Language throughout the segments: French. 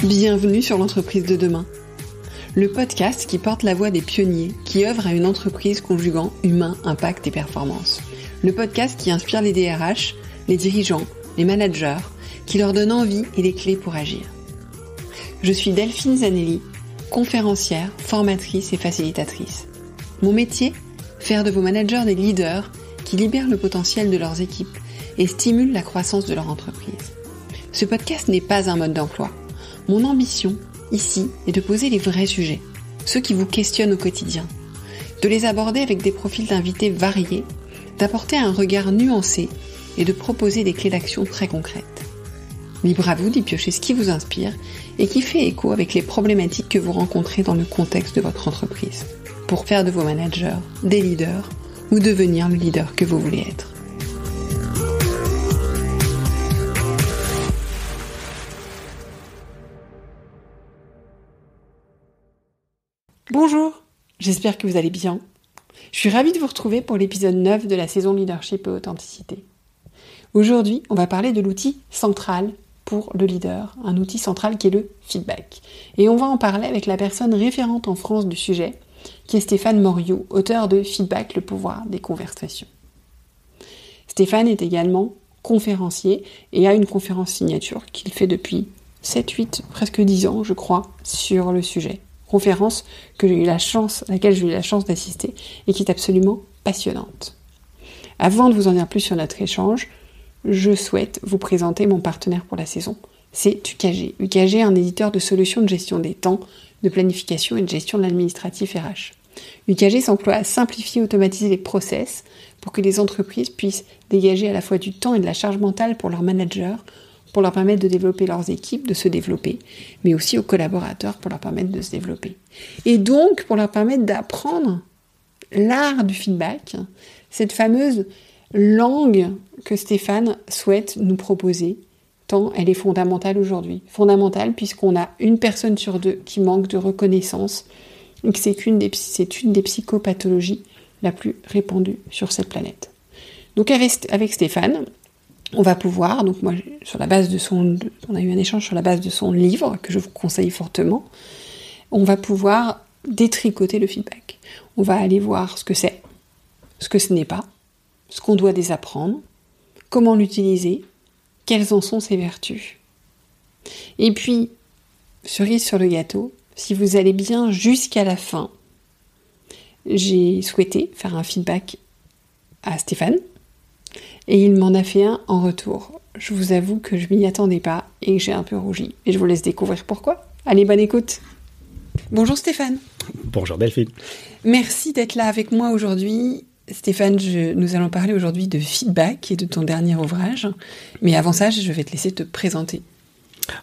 Bienvenue sur l'entreprise de demain, le podcast qui porte la voix des pionniers qui œuvrent à une entreprise conjuguant humain, impact et performance. Le podcast qui inspire les DRH, les dirigeants, les managers, qui leur donne envie et les clés pour agir. Je suis Delphine Zanelli, conférencière, formatrice et facilitatrice. Mon métier, faire de vos managers des leaders qui libèrent le potentiel de leurs équipes et stimulent la croissance de leur entreprise. Ce podcast n'est pas un mode d'emploi. Mon ambition, ici, est de poser les vrais sujets, ceux qui vous questionnent au quotidien, de les aborder avec des profils d'invités variés, d'apporter un regard nuancé et de proposer des clés d'action très concrètes. Libre à vous d'y piocher ce qui vous inspire et qui fait écho avec les problématiques que vous rencontrez dans le contexte de votre entreprise, pour faire de vos managers des leaders ou devenir le leader que vous voulez être. Bonjour, j'espère que vous allez bien. Je suis ravie de vous retrouver pour l'épisode 9 de la saison Leadership et Authenticité. Aujourd'hui, on va parler de l'outil central pour le leader, un outil central qui est le feedback. Et on va en parler avec la personne référente en France du sujet, qui est Stéphane Moriot, auteur de Feedback, le pouvoir des conversations. Stéphane est également conférencier et a une conférence signature qu'il fait depuis 7, 8, presque 10 ans, je crois, sur le sujet. Conférence à laquelle j'ai eu la chance d'assister et qui est absolument passionnante. Avant de vous en dire plus sur notre échange, je souhaite vous présenter mon partenaire pour la saison. C'est UKG. UKG est un éditeur de solutions de gestion des temps, de planification et de gestion de l'administratif RH. UKG s'emploie à simplifier et automatiser les process pour que les entreprises puissent dégager à la fois du temps et de la charge mentale pour leurs managers, pour leur permettre de développer leurs équipes, de se développer, mais aussi aux collaborateurs pour leur permettre de se développer. Et donc, pour leur permettre d'apprendre l'art du feedback, cette fameuse langue que Stéphane souhaite nous proposer, tant elle est fondamentale aujourd'hui. Fondamentale puisqu'on a une personne sur deux qui manque de reconnaissance et que c'est une des psychopathologies la plus répandue sur cette planète. Donc avec Stéphane, on va pouvoir, donc moi, on a eu un échange sur la base de son livre, que je vous conseille fortement, on va pouvoir détricoter le feedback. On va aller voir ce que c'est, ce que ce n'est pas, ce qu'on doit désapprendre, comment l'utiliser, quelles en sont ses vertus. Et puis, cerise sur le gâteau, si vous allez bien jusqu'à la fin, j'ai souhaité faire un feedback à Stéphane, et il m'en a fait un en retour. Je vous avoue que je m'y attendais pas et que j'ai un peu rougi. Et je vous laisse découvrir pourquoi. Allez, bonne écoute. Bonjour Stéphane. Bonjour Delphine. Merci d'être là avec moi aujourd'hui. Stéphane, nous allons parler aujourd'hui de feedback et de ton dernier ouvrage. Mais avant ça, je vais te laisser te présenter.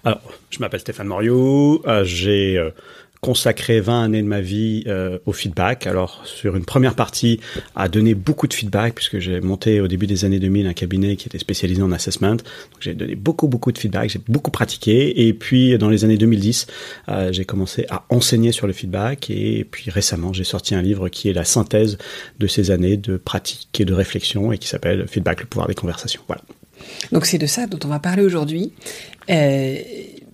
Alors, je m'appelle Stéphane Moriot. J'ai consacré 20 années de ma vie au feedback. Alors, sur une première partie, à donner beaucoup de feedback, puisque j'ai monté au début des années 2000 un cabinet qui était spécialisé en assessment. Donc, j'ai donné beaucoup de feedback, j'ai beaucoup pratiqué. Et puis, dans les années 2010, j'ai commencé à enseigner sur le feedback. Et puis, récemment, j'ai sorti un livre qui est la synthèse de ces années de pratique et de réflexion et qui s'appelle Feedback, le pouvoir des conversations. Voilà. Donc, c'est de ça dont on va parler aujourd'hui.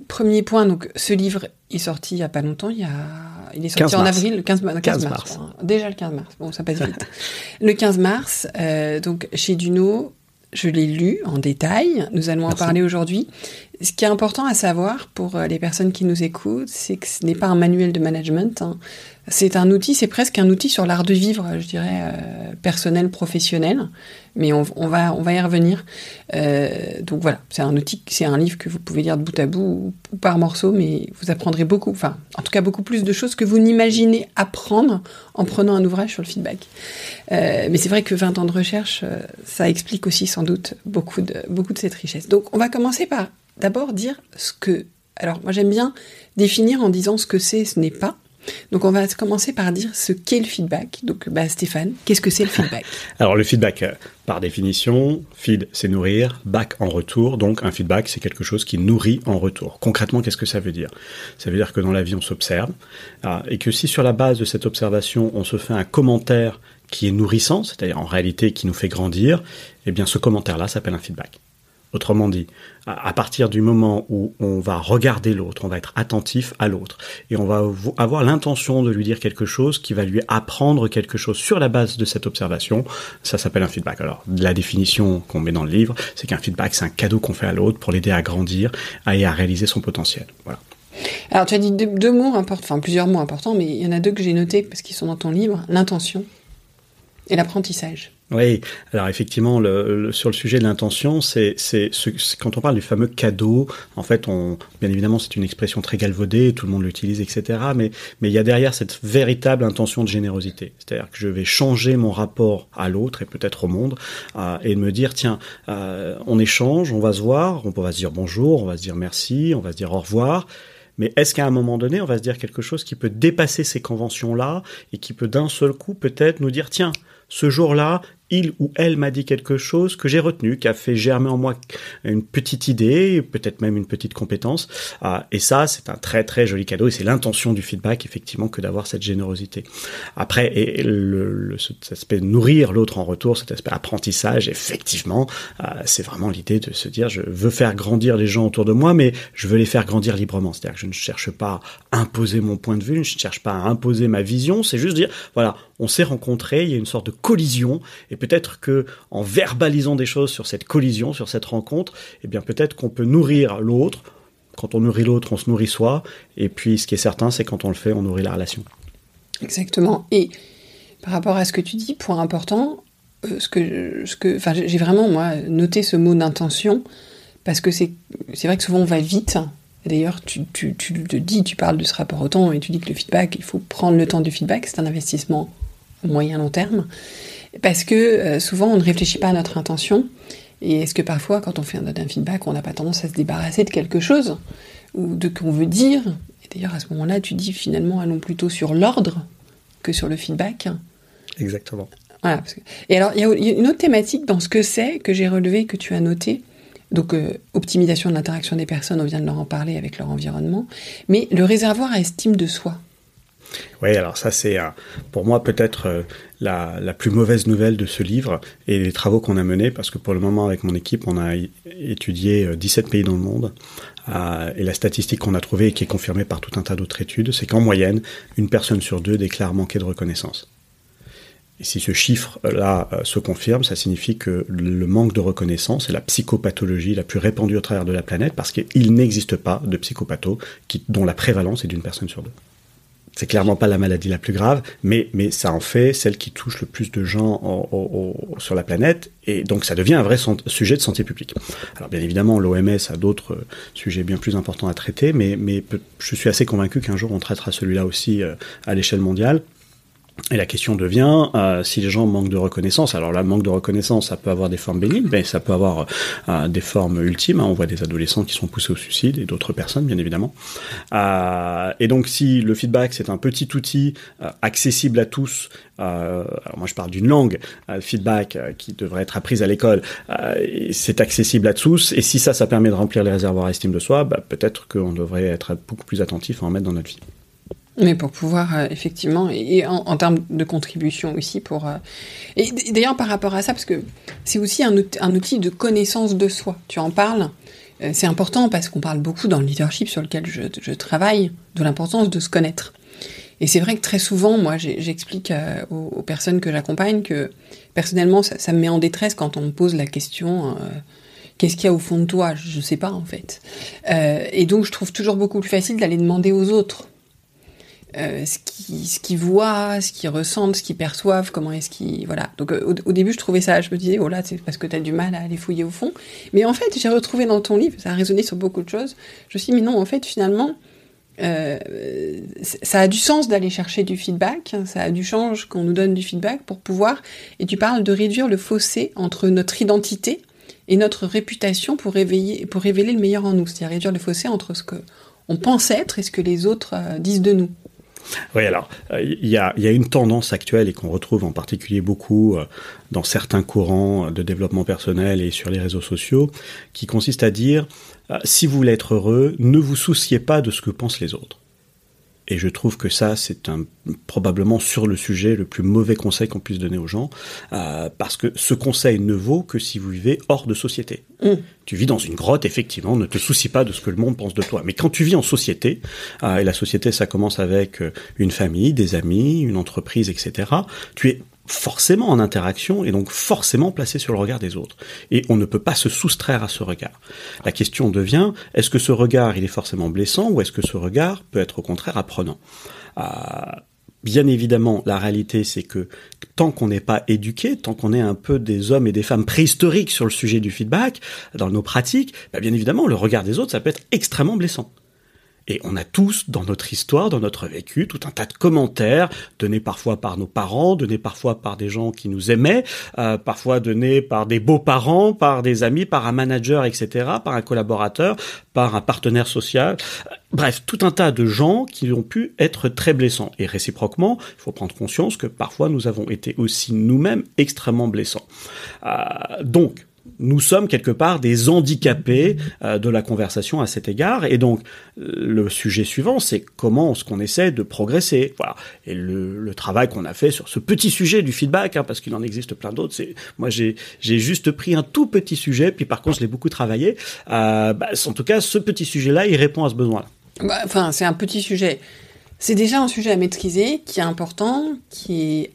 Premier point, donc ce livre est sorti il n'y a pas longtemps, il est sorti en avril, le 15 mars. Hein. Déjà le 15 mars, bon ça passe vite. Le 15 mars, donc chez Duno, je l'ai lu en détail, nous allons en parler aujourd'hui. Ce qui est important à savoir pour les personnes qui nous écoutent, c'est que ce n'est pas un manuel de management, hein. C'est un outil, c'est presque un outil sur l'art de vivre, je dirais, personnel, professionnel, mais on va y revenir. Donc voilà, c'est un outil, c'est un livre que vous pouvez lire de bout à bout ou par morceaux, mais vous apprendrez beaucoup, enfin, en tout cas beaucoup plus de choses que vous n'imaginez apprendre en prenant un ouvrage sur le feedback. Mais c'est vrai que 20 ans de recherche, ça explique aussi sans doute beaucoup de cette richesse. Donc on va commencer par d'abord dire ce que... Alors moi j'aime bien définir en disant ce que c'est, ce n'est pas. Donc on va commencer par dire ce qu'est le feedback. Donc Stéphane, qu'est-ce que c'est le feedback ? Alors le feedback, par définition, feed c'est nourrir, back en retour, donc un feedback c'est quelque chose qui nourrit en retour. Concrètement, qu'est-ce que ça veut dire ? Ça veut dire que dans la vie on s'observe, et que si sur la base de cette observation on se fait un commentaire qui est nourrissant, c'est-à-dire en réalité qui nous fait grandir, eh bien ce commentaire-là s'appelle un feedback. Autrement dit, à partir du moment où on va regarder l'autre, on va être attentif à l'autre, et on va avoir l'intention de lui dire quelque chose qui va lui apprendre quelque chose sur la base de cette observation, ça s'appelle un feedback. Alors, la définition qu'on met dans le livre, c'est qu'un feedback, c'est un cadeau qu'on fait à l'autre pour l'aider à grandir et à réaliser son potentiel. Voilà. Alors, tu as dit deux mots importants, enfin plusieurs mots importants, mais il y en a deux que j'ai notés parce qu'ils sont dans ton livre, l'intention et l'apprentissage. Oui, alors effectivement, sur le sujet de l'intention, quand on parle du fameux cadeau, en fait, bien évidemment, c'est une expression très galvaudée, tout le monde l'utilise, etc. Mais il y a derrière cette véritable intention de générosité. C'est-à-dire que je vais changer mon rapport à l'autre et peut-être au monde, et de me dire, tiens, on échange, on va se voir, on va se dire bonjour, on va se dire merci, on va se dire au revoir. Mais est-ce qu'à un moment donné, on va se dire quelque chose qui peut dépasser ces conventions-là et qui peut d'un seul coup peut-être nous dire, tiens, ce jour-là, il ou elle m'a dit quelque chose que j'ai retenu, qui a fait germer en moi une petite idée, peut-être même une petite compétence. Et ça, c'est un très très joli cadeau. Et c'est l'intention du feedback, effectivement, que d'avoir cette générosité. Après, cet aspect de nourrir l'autre en retour, cet aspect apprentissage, effectivement, c'est vraiment l'idée de se dire, je veux faire grandir les gens autour de moi, mais je veux les faire grandir librement. C'est-à-dire que je ne cherche pas à imposer mon point de vue, je ne cherche pas à imposer ma vision. C'est juste dire, voilà, on s'est rencontrés, il y a une sorte de collision, et peut-être que en verbalisant des choses sur cette collision, sur cette rencontre, eh bien peut-être qu'on peut nourrir l'autre. Quand on nourrit l'autre, on se nourrit soi. Et puis, ce qui est certain, c'est quand on le fait, on nourrit la relation. Exactement. Et par rapport à ce que tu dis, point important, j'ai vraiment moi noté ce mot d'intention parce que c'est vrai que souvent on va vite. D'ailleurs, tu le dis, tu parles de ce rapport au temps et tu dis que le feedback, il faut prendre le temps du feedback, c'est un investissement moyen long terme, parce que souvent on ne réfléchit pas à notre intention, et est-ce que parfois quand on fait un feedback, on n'a pas tendance à se débarrasser de quelque chose, ou de qu'on veut dire, et d'ailleurs à ce moment-là tu dis finalement allons plutôt sur l'ordre que sur le feedback. Exactement. Voilà, et alors il y a une autre thématique dans ce que c'est, que j'ai relevé, que tu as noté, donc optimisation de l'interaction des personnes, on vient de leur en parler avec leur environnement, mais le réservoir à estime de soi. Oui, alors ça c'est pour moi peut-être la plus mauvaise nouvelle de ce livre et les travaux qu'on a menés, parce que pour le moment avec mon équipe on a étudié 17 pays dans le monde, et la statistique qu'on a trouvée et qui est confirmée par tout un tas d'autres études, c'est qu'en moyenne, une personne sur deux déclare manquer de reconnaissance. Et si ce chiffre-là se confirme, ça signifie que le manque de reconnaissance est la psychopathologie la plus répandue au travers de la planète, parce qu'il n'existe pas de psychopatho dont la prévalence est d'une personne sur deux. C'est clairement pas la maladie la plus grave, mais ça en fait celle qui touche le plus de gens sur la planète, et donc ça devient un vrai sujet de santé publique. Alors bien évidemment, l'OMS a d'autres sujets bien plus importants à traiter, mais je suis assez convaincu qu'un jour on traitera celui-là aussi à l'échelle mondiale. Et la question devient, si les gens manquent de reconnaissance, alors là, le manque de reconnaissance, ça peut avoir des formes bénignes, mais ça peut avoir des formes ultimes. On voit des adolescents qui sont poussés au suicide, et d'autres personnes, bien évidemment. Et donc, si le feedback, c'est un petit outil accessible à tous, alors moi je parle d'une langue, feedback, qui devrait être apprise à l'école, et c'est accessible à tous, et si ça permet de remplir les réservoirs à estime de soi, peut-être qu'on devrait être beaucoup plus attentif à en mettre dans notre vie. Mais pour pouvoir, effectivement, et en termes de contribution aussi, et d'ailleurs par rapport à ça, parce que c'est aussi un outil de connaissance de soi. Tu en parles, c'est important parce qu'on parle beaucoup dans le leadership sur lequel je travaille, de l'importance de se connaître. Et c'est vrai que très souvent, moi, j'explique aux personnes que j'accompagne que, personnellement, ça me met en détresse quand on me pose la question... qu'est-ce qu'il y a au fond de toi ? Je ne sais pas, en fait. Et donc, je trouve toujours beaucoup plus facile d'aller demander aux autres. Ce qu'ils voient, ce qu'ils ressentent, ce qu'ils perçoivent, comment est-ce qu'ils... Voilà. Donc au début, je trouvais ça, je me disais, oh là, c'est parce que t'as du mal à aller fouiller au fond. Mais en fait, j'ai retrouvé dans ton livre, ça a résonné sur beaucoup de choses, je me suis dit, mais non, en fait, finalement, ça a du sens d'aller chercher du feedback, ça a du sens qu'on nous donne du feedback pour pouvoir... Et tu parles de réduire le fossé entre notre identité et notre réputation pour révéler le meilleur en nous. C'est-à-dire réduire le fossé entre ce qu'on pense être et ce que les autres disent de nous. Oui, alors, il y a une tendance actuelle et qu'on retrouve en particulier beaucoup dans certains courants de développement personnel et sur les réseaux sociaux, qui consiste à dire si vous voulez être heureux, ne vous souciez pas de ce que pensent les autres. Et je trouve que ça, c'est probablement sur le sujet le plus mauvais conseil qu'on puisse donner aux gens, parce que ce conseil ne vaut que si vous vivez hors de société. Tu vis dans une grotte, effectivement, ne te soucie pas de ce que le monde pense de toi. Mais quand tu vis en société, et la société, ça commence avec une famille, des amis, une entreprise, etc., tu es forcément en interaction et donc forcément placé sur le regard des autres. Et on ne peut pas se soustraire à ce regard. La question devient, est-ce que ce regard, il est forcément blessant ou est-ce que ce regard peut être au contraire apprenant ? Bien évidemment, la réalité, c'est que tant qu'on n'est pas éduqué, tant qu'on est un peu des hommes et des femmes préhistoriques sur le sujet du feedback, dans nos pratiques, bien évidemment, le regard des autres, ça peut être extrêmement blessant. Et on a tous, dans notre histoire, dans notre vécu, tout un tas de commentaires, donnés parfois par nos parents, donnés parfois par des gens qui nous aimaient, parfois donnés par des beaux-parents, par des amis, par un manager, etc., par un collaborateur, par un partenaire social. Bref, tout un tas de gens qui ont pu être très blessants. Et réciproquement, il faut prendre conscience que parfois nous avons été aussi nous-mêmes extrêmement blessants. Donc, nous sommes quelque part des handicapés de la conversation à cet égard. Et donc, le sujet suivant, c'est comment est-ce qu'on essaie de progresser. Voilà. Et le travail qu'on a fait sur ce petit sujet du feedback, parce qu'il en existe plein d'autres, moi j'ai juste pris un tout petit sujet, puis par contre je l'ai beaucoup travaillé. En tout cas, ce petit sujet-là, il répond à ce besoin-là. C'est un petit sujet. C'est déjà un sujet à maîtriser, qui est important, qui est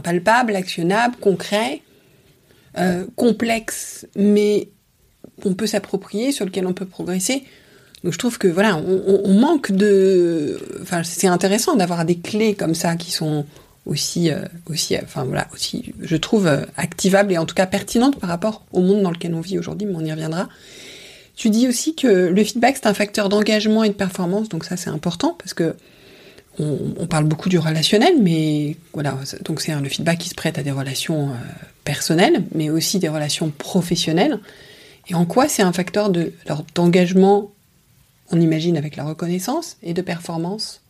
palpable, actionnable, concret. Complexe, mais qu'on peut s'approprier, sur lequel on peut progresser. Donc je trouve que voilà, on manque de... c'est intéressant d'avoir des clés comme ça qui sont aussi, je trouve, activables et en tout cas pertinentes par rapport au monde dans lequel on vit aujourd'hui, mais on y reviendra. Tu dis aussi que le feedback, c'est un facteur d'engagement et de performance, donc ça c'est important, parce que on parle beaucoup du relationnel, mais voilà, donc c'est le feedback qui se prête à des relations personnelles, mais aussi des relations professionnelles. Et en quoi c'est un facteur d'engagement, on imagine, avec la reconnaissance, et de performance ?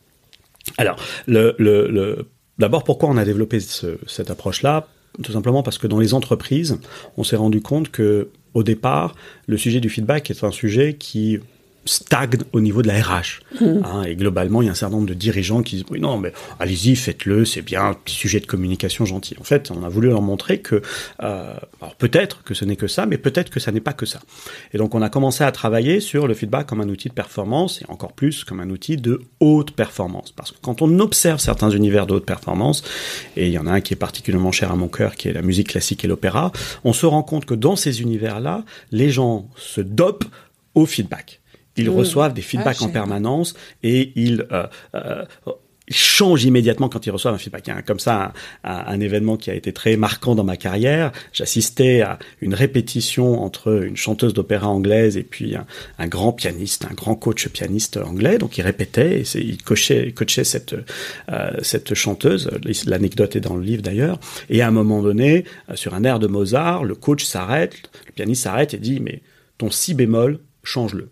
Alors, d'abord, pourquoi on a développé cette approche-là ? Tout simplement parce que dans les entreprises, on s'est rendu compte que, au départ, le sujet du feedback est un sujet qui stagne au niveau de la RH. Et globalement, il y a un certain nombre de dirigeants qui disent « Oui, non, mais allez-y, faites-le, c'est bien, un petit sujet de communication gentil. » En fait, on a voulu leur montrer que, alors peut-être que ce n'est que ça, mais peut-être que ça n'est pas que ça. Et donc, on a commencé à travailler sur le feedback comme un outil de performance, et encore plus comme un outil de haute performance. Parce que quand on observe certains univers de haute performance, et il y en a un qui est particulièrement cher à mon cœur, qui est la musique classique et l'opéra, on se rend compte que dans ces univers-là, les gens se dopent au feedback. Ils reçoivent des feedbacks en permanence et ils changent immédiatement quand ils reçoivent un feedback. Il y a comme ça un événement qui a été très marquant dans ma carrière. J'assistais à une répétition entre une chanteuse d'opéra anglaise et puis un grand pianiste, un grand coach pianiste anglais. Donc il répétait, et il coachait cette chanteuse. L'anecdote est dans le livre d'ailleurs. Et à un moment donné, sur un air de Mozart, le coach s'arrête, le pianiste s'arrête et dit « Mais ton si bémol, change-le ».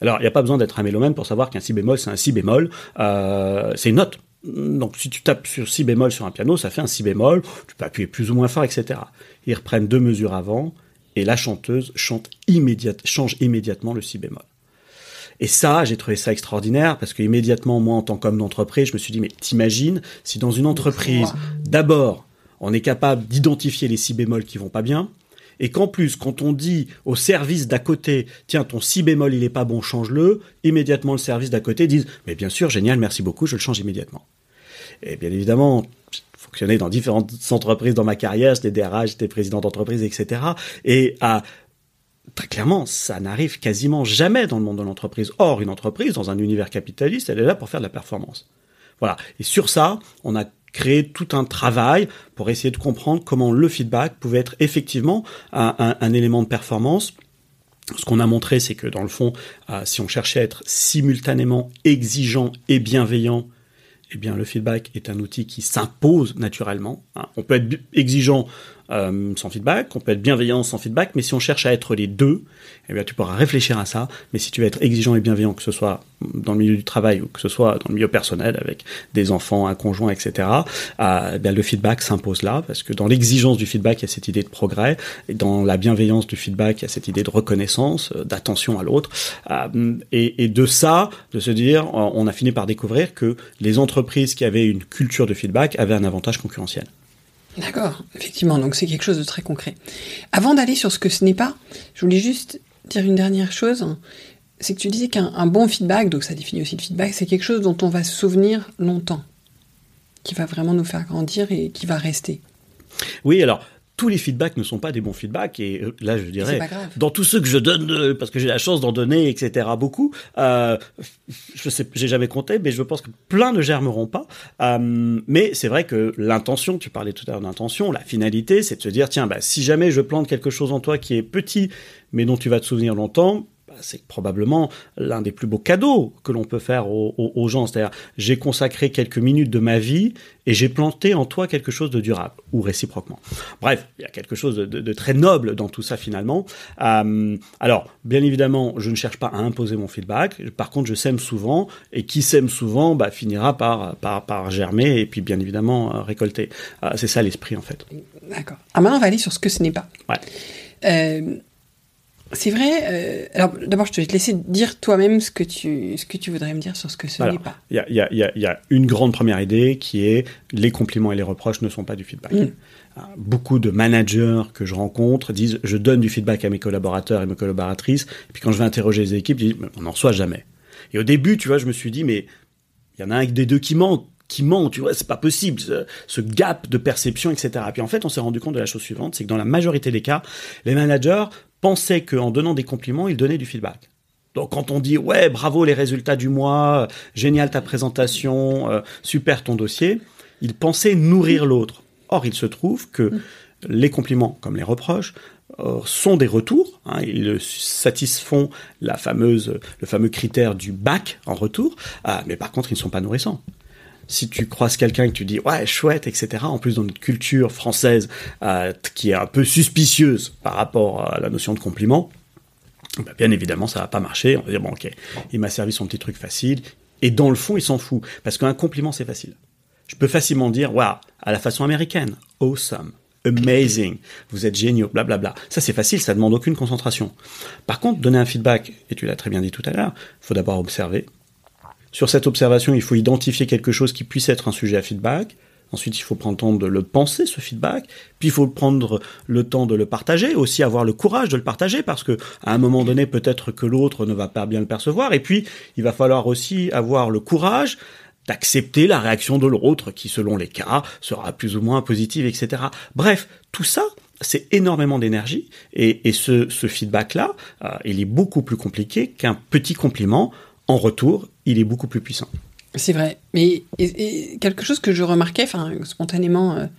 Alors, il n'y a pas besoin d'être un mélomane pour savoir qu'un si bémol, c'est un si bémol. C'est une note. Donc, si tu tapes sur si bémol sur un piano, ça fait un si bémol. Tu peux appuyer plus ou moins fort, etc. Ils reprennent 2 mesures avant et la chanteuse change immédiatement le si bémol. Et ça, j'ai trouvé ça extraordinaire parce que immédiatement, moi, en tant qu'homme d'entreprise, je me suis dit, mais t'imagines si dans une entreprise, d'abord, on est capable d'identifier les si bémols qui vont pas bien, et qu'en plus, quand on dit au service d'à côté, tiens, ton si bémol, il est pas bon, change-le, immédiatement, le service d'à côté dit, mais bien sûr, génial, merci beaucoup, je le change immédiatement. Et bien évidemment, j'ai fonctionné dans différentes entreprises dans ma carrière, j'étais DRH, j'étais président d'entreprise, etc. Et très clairement, ça n'arrive quasiment jamais dans le monde de l'entreprise. Or, une entreprise, dans un univers capitaliste, elle est là pour faire de la performance. Voilà. Et sur ça, on a créé tout un travail pour essayer de comprendre comment le feedback pouvait être effectivement un élément de performance. Ce qu'on a montré, c'est que dans le fond, si on cherchait à être simultanément exigeant et bienveillant, eh bien, le feedback est un outil qui s'impose naturellement. On peut être exigeant sans feedback, on peut être bienveillant sans feedback, mais si on cherche à être les deux, eh bien, tu pourras réfléchir à ça. Mais si tu veux être exigeant et bienveillant, que ce soit dans le milieu du travail ou que ce soit dans le milieu personnel avec des enfants, un conjoint, etc., bien, le feedback s'impose là, parce que dans l'exigence du feedback, il y a cette idée de progrès, et dans la bienveillance du feedback, il y a cette idée de reconnaissance, d'attention à l'autre, et de ça, de se dire, on a fini par découvrir que les entreprises qui avaient une culture de feedback avaient un avantage concurrentiel. D'accord, effectivement, donc c'est quelque chose de très concret. Avant d'aller sur ce que ce n'est pas, je voulais juste dire une dernière chose, c'est que tu disais qu'un bon feedback, donc ça définit aussi le feedback, c'est quelque chose dont on va se souvenir longtemps, qui va vraiment nous faire grandir et qui va rester. Oui, alors, tous les feedbacks ne sont pas des bons feedbacks, et là, je dirais, dans tous ceux que je donne, parce que j'ai la chance d'en donner, etc., beaucoup, je sais, j'ai jamais compté, mais je pense que plein ne germeront pas, mais c'est vrai que l'intention, tu parlais tout à l'heure d'intention, la finalité, c'est de se dire, tiens, si jamais je plante quelque chose en toi qui est petit, mais dont tu vas te souvenir longtemps, c'est probablement l'un des plus beaux cadeaux que l'on peut faire aux gens. C'est-à-dire, j'ai consacré quelques minutes de ma vie et j'ai planté en toi quelque chose de durable, ou réciproquement. Bref, il y a quelque chose de très noble dans tout ça, finalement. Alors, bien évidemment, je ne cherche pas à imposer mon feedback. Par contre, je sème souvent, et qui sème souvent finira par germer et puis, bien évidemment, récolter. C'est ça l'esprit, en fait. D'accord. Alors maintenant, on va aller sur ce que ce n'est pas. Ouais. C'est vrai. Alors, d'abord, je vais te laisser dire toi-même ce que tu voudrais me dire sur ce que ce n'est pas. Il y a une grande première idée qui est les compliments et les reproches ne sont pas du feedback. Beaucoup de managers que je rencontre disent je donne du feedback à mes collaborateurs et mes collaboratrices, et puis quand je vais interroger les équipes, ils disent on n'en reçoit jamais. Et au début, tu vois, je me suis dit mais il y en a un des deux qui ment, tu vois, c'est pas possible, ce gap de perception, etc. Et puis en fait, on s'est rendu compte de la chose suivante, c'est que dans la majorité des cas, les managers pensaient qu'en donnant des compliments, ils donnaient du feedback. Donc quand on dit « Ouais, bravo les résultats du mois, génial ta présentation, super ton dossier », ils pensaient nourrir l'autre. Or, il se trouve que les compliments, comme les reproches, sont des retours. Ils satisfont le fameux critère du back en retour, mais par contre, ils ne sont pas nourrissants. Si tu croises quelqu'un et que tu dis « Ouais, chouette, etc. », en plus dans notre culture française qui est un peu suspicieuse par rapport à la notion de compliment, bien évidemment, ça va pas marcher. On va dire « Bon, ok, il m'a servi son petit truc facile. » Et dans le fond, il s'en fout. Parce qu'un compliment, c'est facile. Je peux facilement dire « Waouh, à la façon américaine, awesome, amazing, vous êtes géniaux, blablabla. » Ça, c'est facile, ça demande aucune concentration. Par contre, donner un feedback, et tu l'as très bien dit tout à l'heure, il faut d'abord observer. Sur cette observation, il faut identifier quelque chose qui puisse être un sujet à feedback. Ensuite, il faut prendre le temps de le penser, ce feedback. Puis, il faut prendre le temps de le partager, aussi avoir le courage de le partager, parce que à un moment donné, peut-être que l'autre ne va pas bien le percevoir. Et puis, il va falloir aussi avoir le courage d'accepter la réaction de l'autre, qui, selon les cas, sera plus ou moins positive, etc. Bref, tout ça, c'est énormément d'énergie. Et ce feedback-là, il est beaucoup plus compliqué qu'un petit compliment. En retour, il est beaucoup plus puissant. C'est vrai. Mais et quelque chose que je remarquais, spontanément,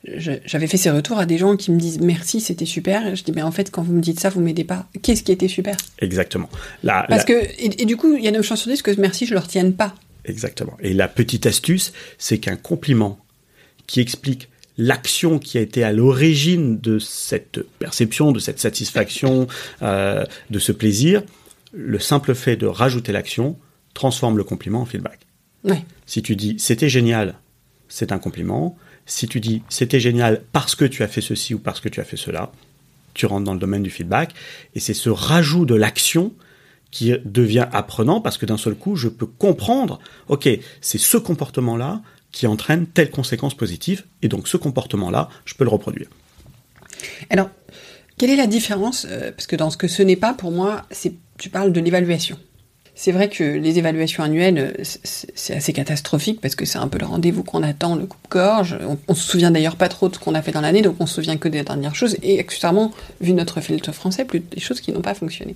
j'avais fait ces retours à des gens qui me disent « Merci, c'était super ». Je dis « Mais en fait, quand vous me dites ça, vous m'aidez pas. Qu'est-ce qui était super ?» Exactement. Et du coup, il y a 9 chances sur 10 que ce « merci », je le retienne pas. Exactement. Et la petite astuce, c'est qu'un compliment qui explique l'action qui a été à l'origine de cette perception, de cette satisfaction, de ce plaisir, le simple fait de rajouter l'action transforme le compliment en feedback. Ouais. Si tu dis « c'était génial », c'est un compliment. Si tu dis « c'était génial parce que tu as fait ceci ou parce que tu as fait cela », tu rentres dans le domaine du feedback. Et c'est ce rajout de l'action qui devient apprenant parce que d'un seul coup, je peux comprendre « ok, c'est ce comportement-là qui entraîne telle conséquence positive et donc ce comportement-là, je peux le reproduire. » Alors, quelle est la différence parce que dans ce que ce n'est pas, pour moi, tu parles de l'évaluation. C'est vrai que les évaluations annuelles, c'est assez catastrophique parce que c'est un peu le rendez-vous qu'on attend, le coupe-gorge. On se souvient d'ailleurs pas trop de ce qu'on a fait dans l'année, donc on se souvient que des dernières choses. Et accessoirement, vu notre filtre français, plus des choses qui n'ont pas fonctionné.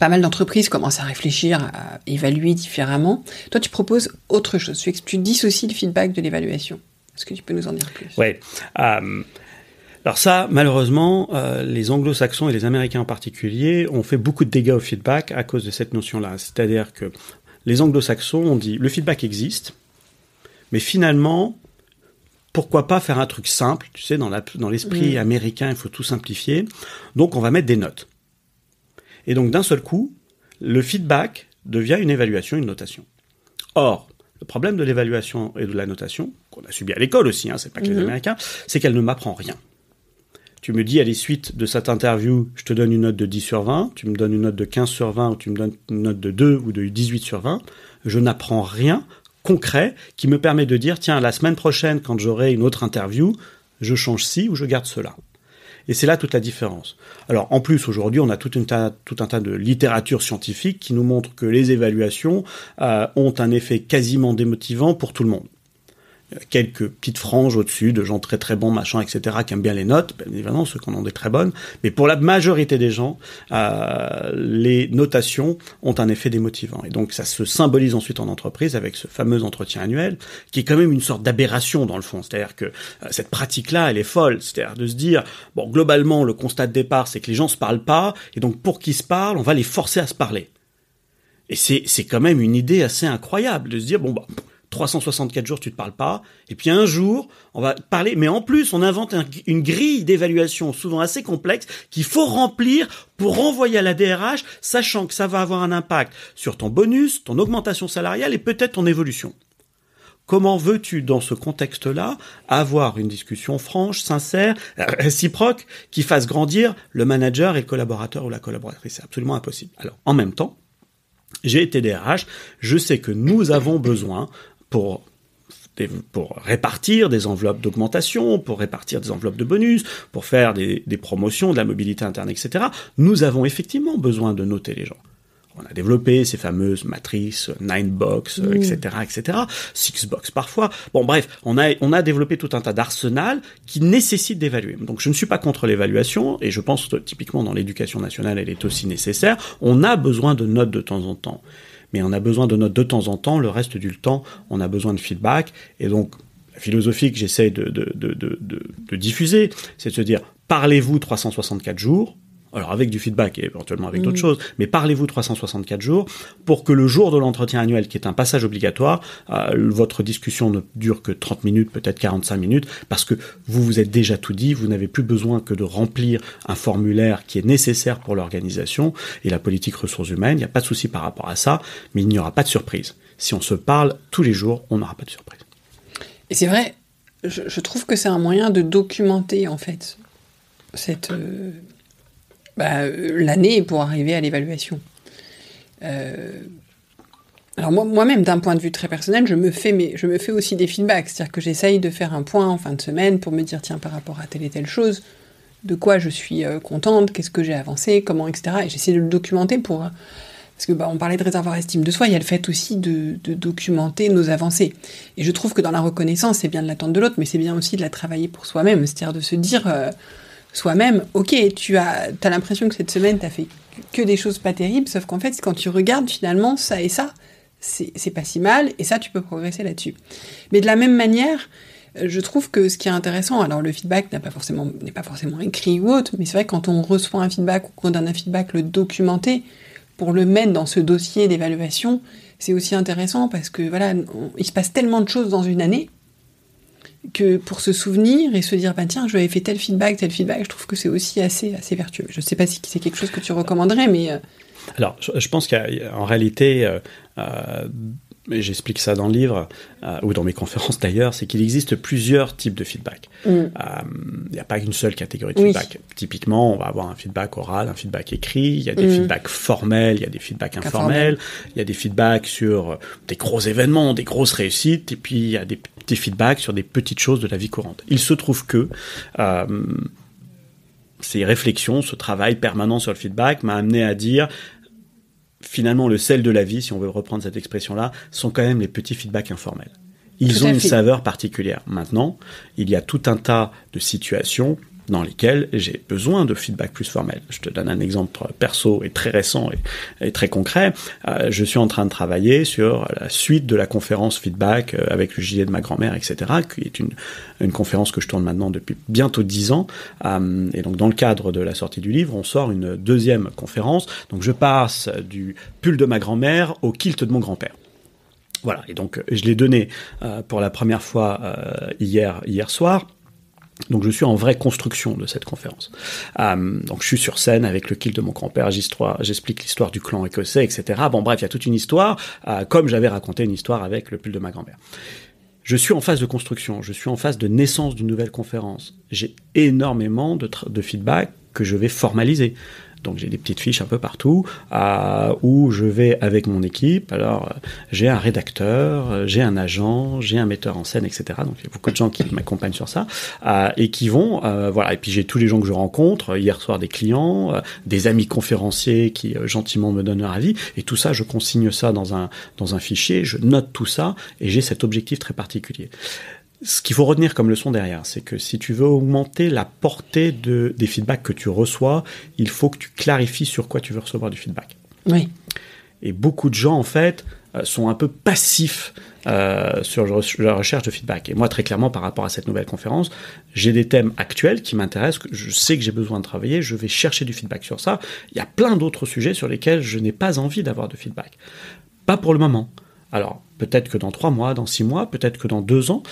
Pas mal d'entreprises commencent à réfléchir, à évaluer différemment. Toi, tu proposes autre chose. Tu dissocies le feedback de l'évaluation. Est-ce que tu peux nous en dire plus ? Oui. Alors ça, malheureusement, les anglo-saxons et les américains en particulier ont fait beaucoup de dégâts au feedback à cause de cette notion-là. C'est-à-dire que les anglo-saxons ont dit « le feedback existe, mais finalement, pourquoi pas faire un truc simple, tu sais, dans l'esprit américain, il faut tout simplifier. Donc, on va mettre des notes. Et donc, d'un seul coup, le feedback devient une évaluation, une notation. Or, le problème de l'évaluation et de la notation, qu'on a subi à l'école aussi, c'est pas que les Américains, c'est qu'elle ne m'apprend rien. Tu me dis, à la suite de cette interview, je te donne une note de 10 sur 20, tu me donnes une note de 15 sur 20, ou tu me donnes une note de 2 ou de 18 sur 20, je n'apprends rien concret qui me permet de dire, tiens, la semaine prochaine, quand j'aurai une autre interview, je change ci ou je garde cela. Et c'est là toute la différence. Alors, en plus, aujourd'hui, on a tout un tas de littérature scientifique qui nous montre que les évaluations ont un effet quasiment démotivant pour tout le monde. Il y a quelques petites franges au-dessus de gens très très bons, machin, etc., qui aiment bien les notes, bien évidemment, ceux qui en ont des très bonnes. Mais pour la majorité des gens, les notations ont un effet démotivant. Et donc, ça se symbolise ensuite en entreprise avec ce fameux entretien annuel, qui est quand même une sorte d'aberration dans le fond. C'est-à-dire que cette pratique-là, elle est folle. C'est-à-dire de se dire, bon, globalement, le constat de départ, c'est que les gens se parlent pas, et donc pour qu'ils se parlent, on va les forcer à se parler. Et c'est quand même une idée assez incroyable de se dire, bon, 364 jours, tu te parles pas, et puis un jour, on va parler, mais en plus, on invente une grille d'évaluation souvent assez complexe qu'il faut remplir pour renvoyer à la DRH, sachant que ça va avoir un impact sur ton bonus, ton augmentation salariale et peut-être ton évolution. Comment veux-tu, dans ce contexte-là, avoir une discussion franche, sincère, réciproque, qui fasse grandir le manager et le collaborateur ou la collaboratrice? C'est absolument impossible. Alors, en même temps, j'ai été DRH, je sais que nous avons besoin, pour répartir des enveloppes d'augmentation, pour répartir des enveloppes de bonus, pour faire des promotions, de la mobilité interne, etc. Nous avons effectivement besoin de noter les gens. On a développé ces fameuses matrices 9-box, etc., etc., 6-box parfois. Bon, bref, on a développé tout un tas d'arsenal qui nécessitent d'évaluer. Donc, je ne suis pas contre l'évaluation, et je pense que typiquement dans l'éducation nationale, elle est aussi nécessaire. On a besoin de notes de temps en temps. Mais on a besoin de notes de temps en temps, le reste du temps, on a besoin de feedback. Et donc, la philosophie que j'essaie de diffuser, c'est de se dire, parlez-vous 364 jours, alors avec du feedback et éventuellement avec d'autres choses, mais parlez-vous 364 jours pour que le jour de l'entretien annuel, qui est un passage obligatoire, votre discussion ne dure que 30 minutes, peut-être 45 minutes, parce que vous vous êtes déjà tout dit, vous n'avez plus besoin que de remplir un formulaire qui est nécessaire pour l'organisation et la politique ressources humaines, il n'y a pas de souci par rapport à ça, mais il n'y aura pas de surprise. Si on se parle tous les jours, on n'aura pas de surprise. Et c'est vrai, je trouve que c'est un moyen de documenter, en fait, l'année pour arriver à l'évaluation. Alors moi-même, d'un point de vue très personnel, je me fais aussi des feedbacks. C'est-à-dire que j'essaye de faire un point en fin de semaine pour me dire, tiens, par rapport à telle et telle chose, de quoi je suis contente, qu'est-ce que j'ai avancé, comment, etc. Et j'essaie de le documenter parce que on parlait de réservoir estime de soi, il y a le fait aussi de documenter nos avancées. Et je trouve que dans la reconnaissance, c'est bien de l'attendre de l'autre, mais c'est bien aussi de la travailler pour soi-même. C'est-à-dire de se dire... soi-même, ok, tu as l'impression que cette semaine, tu as fait que des choses pas terribles, sauf qu'en fait, quand tu regardes finalement ça et ça, c'est pas si mal, et ça, tu peux progresser là-dessus. Mais de la même manière, je trouve que ce qui est intéressant, alors le feedback n'est pas forcément écrit ou autre, mais c'est vrai que quand on reçoit un feedback ou qu'on donne un feedback, le documenter, pour le mettre dans ce dossier d'évaluation, c'est aussi intéressant parce que voilà, il se passe tellement de choses dans une année, que pour se souvenir et se dire tiens, je avais fait tel feedback, je trouve que c'est aussi assez vertueux. Je ne sais pas si c'est quelque chose que tu recommanderais, mais... Alors, je pense qu'en réalité, j'explique ça dans le livre, ou dans mes conférences d'ailleurs, c'est qu'il existe plusieurs types de feedback. Il n'y a pas une seule catégorie de feedback. Typiquement, on va avoir un feedback oral, un feedback écrit, il y a des feedbacks formels, il y a des feedbacks informels, il y a des feedbacks sur des gros événements, des grosses réussites, et puis il y a des petits feedbacks sur des petites choses de la vie courante. Il se trouve que ces réflexions, ce travail permanent sur le feedback m'a amené à dire... Finalement, le sel de la vie, si on veut reprendre cette expression-là, sont quand même les petits feedbacks informels. Ils ont une saveur particulière. Maintenant, il y a tout un tas de situations dans lesquelles j'ai besoin de feedback plus formel. Je te donne un exemple perso et très récent et très concret. Je suis en train de travailler sur la suite de la conférence feedback avec le gilet de ma grand-mère, etc., qui est une conférence que je tourne maintenant depuis bientôt 10 ans. Et donc, dans le cadre de la sortie du livre, on sort une deuxième conférence. Donc, je passe du pull de ma grand-mère au kilt de mon grand-père. Voilà, et donc je l'ai donné pour la première fois hier soir. Donc je suis en vraie construction de cette conférence. Donc je suis sur scène avec le kilt de mon grand-père, j'explique l'histoire du clan écossais, etc. Bon bref, il y a toute une histoire, comme j'avais raconté une histoire avec le pull de ma grand-mère. Je suis en phase de construction, je suis en phase de naissance d'une nouvelle conférence. J'ai énormément de feedback que je vais formaliser. Donc j'ai des petites fiches un peu partout où je vais avec mon équipe. Alors j'ai un rédacteur, j'ai un agent, j'ai un metteur en scène, etc. Donc il y a beaucoup de gens qui m'accompagnent sur ça et qui vont voilà. Et puis j'ai tous les gens que je rencontre. Hier soir des clients, des amis conférenciers qui gentiment me donnent leur avis. Et tout ça, je consigne ça dans un fichier. Je note tout ça et j'ai cet objectif très particulier. Ce qu'il faut retenir comme leçon derrière, c'est que si tu veux augmenter la portée des feedbacks que tu reçois, il faut que tu clarifies sur quoi tu veux recevoir du feedback. Oui. Et beaucoup de gens, en fait, sont un peu passifs sur la recherche de feedback. Et moi, très clairement, par rapport à cette nouvelle conférence, j'ai des thèmes actuels qui m'intéressent, que je sais que j'ai besoin de travailler, je vais chercher du feedback sur ça. Il y a plein d'autres sujets sur lesquels je n'ai pas envie d'avoir de feedback. Pas pour le moment. Alors, peut-être que dans 3 mois, dans 6 mois, peut-être que dans 2 ans,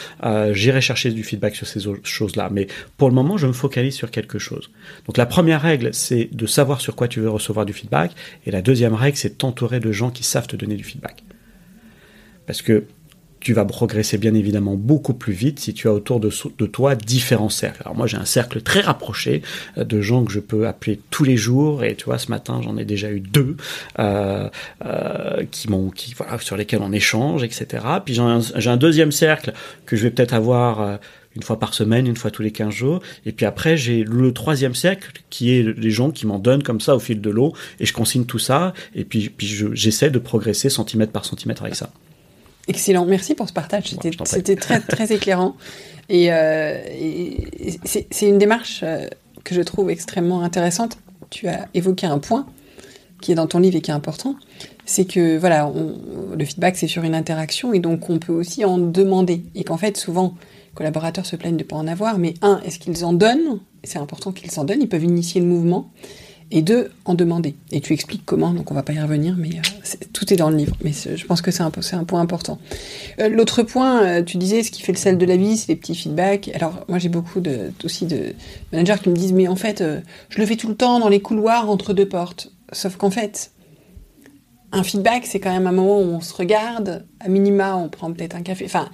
j'irai chercher du feedback sur ces choses-là. Mais pour le moment, je me focalise sur quelque chose. Donc la première règle, c'est de savoir sur quoi tu veux recevoir du feedback. Et la deuxième règle, c'est de t'entourer de gens qui savent te donner du feedback. Parce que tu vas progresser bien évidemment beaucoup plus vite si tu as autour de toi différents cercles. Alors moi, j'ai un cercle très rapproché de gens que je peux appeler tous les jours. Et tu vois, ce matin, j'en ai déjà eu 2 voilà, sur lesquels on échange, etc. Puis j'ai un deuxième cercle que je vais peut-être avoir une fois par semaine, une fois tous les 15 jours. Et puis après, j'ai le troisième cercle qui est les gens qui m'en donnent comme ça au fil de l'eau. Et je consigne tout ça. Et puis j'essaie de progresser centimètre par centimètre avec ça. Excellent, merci pour ce partage, c'était très, très éclairant. Et c'est une démarche que je trouve extrêmement intéressante. Tu as évoqué un point qui est dans ton livre et qui est important, c'est que voilà, le feedback c'est sur une interaction et donc on peut aussi en demander. Et qu'en fait souvent, les collaborateurs se plaignent de ne pas en avoir, mais est-ce qu'ils en donnent ? C'est important qu'ils s'en donnent, ils peuvent initier le mouvement. Et 2, en demander. Et tu expliques comment, donc on va pas y revenir, mais tout est dans le livre. Mais je pense que c'est un point important. L'autre point, tu disais, ce qui fait le sel de la vie, c'est les petits feedbacks. Alors, moi, j'ai beaucoup aussi de managers qui me disent, mais en fait, je le fais tout le temps dans les couloirs entre 2 portes. Sauf qu'en fait, un feedback, c'est quand même un moment où on se regarde, à minima, on prend peut-être un café. Enfin,